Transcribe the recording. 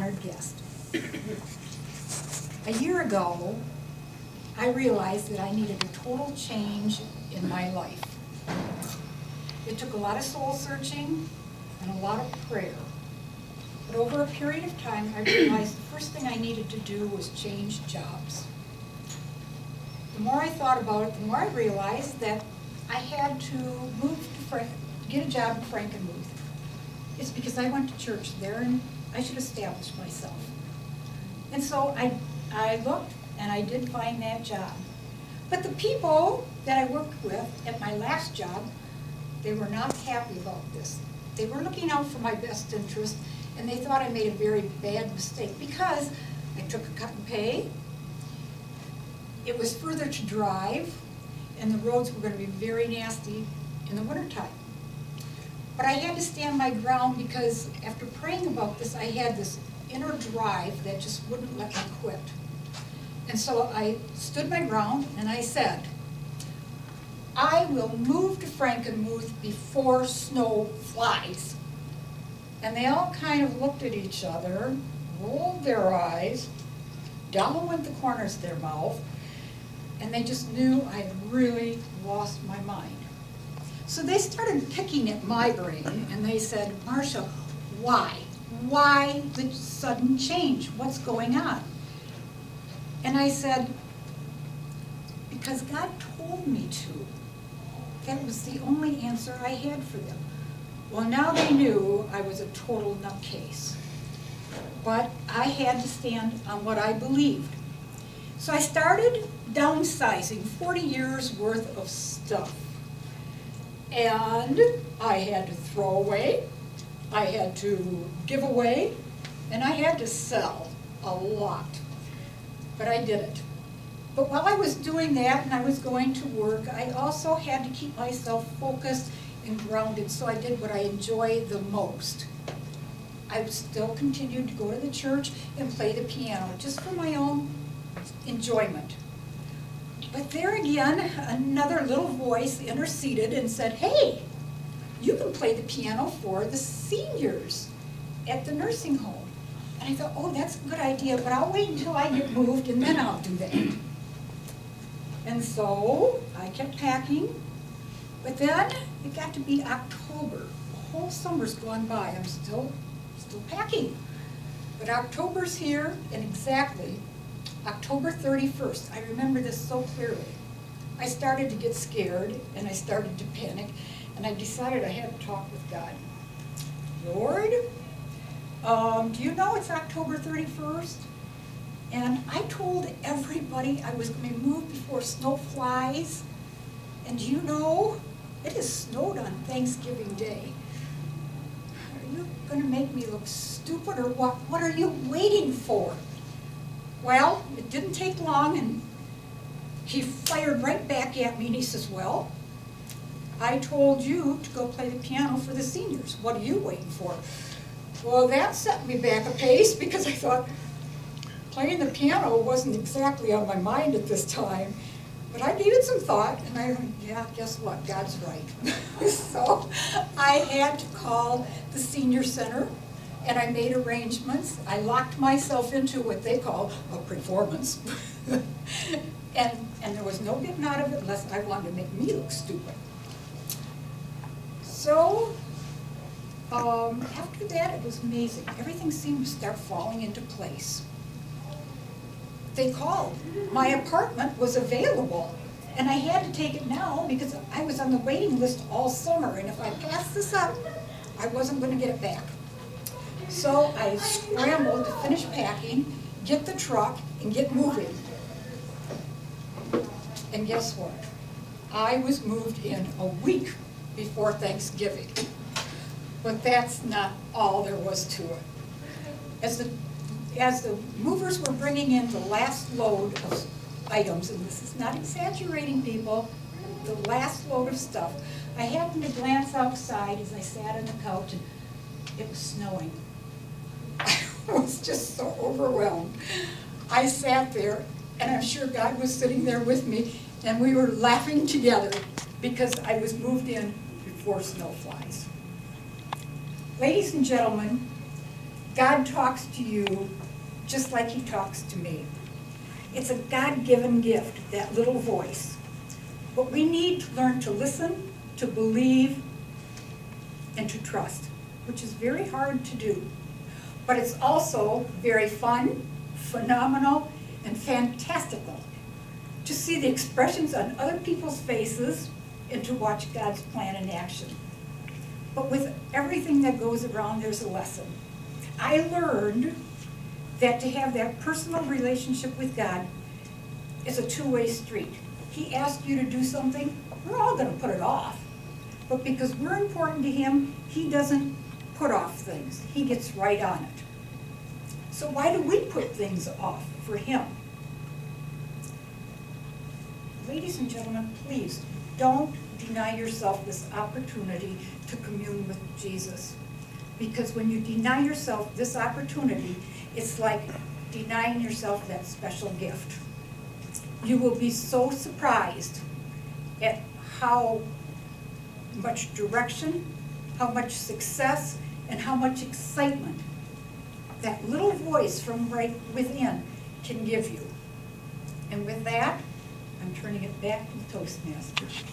honored guest. A year ago, I realized that I needed a total change in my life. It took a lot of soul searching and a lot of prayer. But over a period of time, I realized the first thing I needed to do was change jobs. The more I thought about it, the more I realized that I had to move to get a job in Frankenmuth. It's because I went to church there and I should establish myself. And so I looked and I did find that job. But the people that I worked with at my last job, they were not happy about this. They were looking out for my best interest, and they thought I made a very bad mistake because I took a cut in pay, it was further to drive, and the roads were going to be very nasty in the wintertime. But I had to stand my ground because after praying about this, I had this inner drive that just wouldn't let me quit. And so I stood my ground and I said, I will move to Frankenmuth before snow flies. And they all kind of looked at each other, rolled their eyes, down went the corners of their mouth, and they just knew I had really lost my mind. So they started picking at my brain, and they said, Marcia, why? Why the sudden change? What's going on? And I said, because God told me to. That was the only answer I had for them. Well, now they knew I was a total nutcase. But I had to stand on what I believed. So I started downsizing 40 years worth of stuff. And I had to throw away, I had to give away, and I had to sell a lot. But I did it. But while I was doing that and I was going to work, I also had to keep myself focused and grounded, so I did what I enjoy the most. I still continued to go to the church and play the piano, just for my own enjoyment. But there again, another little voice interceded and said, hey, you can play the piano for the seniors at the nursing home. And I thought, oh, that's a good idea, but I'll wait until I get moved and then I'll do that. And so I kept packing, but then it got to be October. The whole summer's gone by, I'm still packing. But October's here, and exactly October 31st, I remember this so clearly. I started to get scared, and I started to panic, and I decided I had to talk with God. Lord, do you know it's October 31st? And I told everybody I was going to move before snow flies, and you know, it has snowed on Thanksgiving Day. Are you going to make me look stupid, or what? What are you waiting for? Well, it didn't take long, and he fired right back at me, and he says, well, I told you to go play the piano for the seniors. What are you waiting for? Well, that set me back a pace, because I thought playing the piano wasn't exactly on my mind at this time. But I needed some thought, and I went, yeah, guess what? God's right. So I had to call the senior center, and I made arrangements. I locked myself into what they call a performance. and there was no getting out of it unless I wanted to make me look stupid. So after that, it was amazing. Everything seemed to start falling into place. They called. My apartment was available, and I had to take it now because I was on the waiting list all summer, and if I passed this up, I wasn't going to get it back. So I scrambled to finish packing, get the truck, and get moving. And guess what? I was moved in a week before Thanksgiving. But that's not all there was to it. As the movers were bringing in the last load of items, and this is not exaggerating, people, the last load of stuff, I happened to glance outside as I sat on the couch, and it was snowing. I was just so overwhelmed. I sat there, and I'm sure God was sitting there with me, and we were laughing together because I was moved in before snow flies. Ladies and gentlemen, God talks to you just like he talks to me. It's a God-given gift, that little voice. But we need to learn to listen, to believe, and to trust, which is very hard to do. But it's also very fun, phenomenal, and fantastical to see the expressions on other people's faces and to watch God's plan in action. But with everything that goes around, there's a lesson. I learned that to have that personal relationship with God is a two-way street. He asks you to do something, we're all going to put it off. But because we're important to him, he doesn't put off things. He gets right on it. So why do we put things off for him? Ladies and gentlemen, please don't deny yourself this opportunity to commune with Jesus. Because when you deny yourself this opportunity, it's like denying yourself that special gift. You will be so surprised at how much direction, how much success, and how much excitement that little voice from right within can give you. And with that, I'm turning it back to the Toastmasters.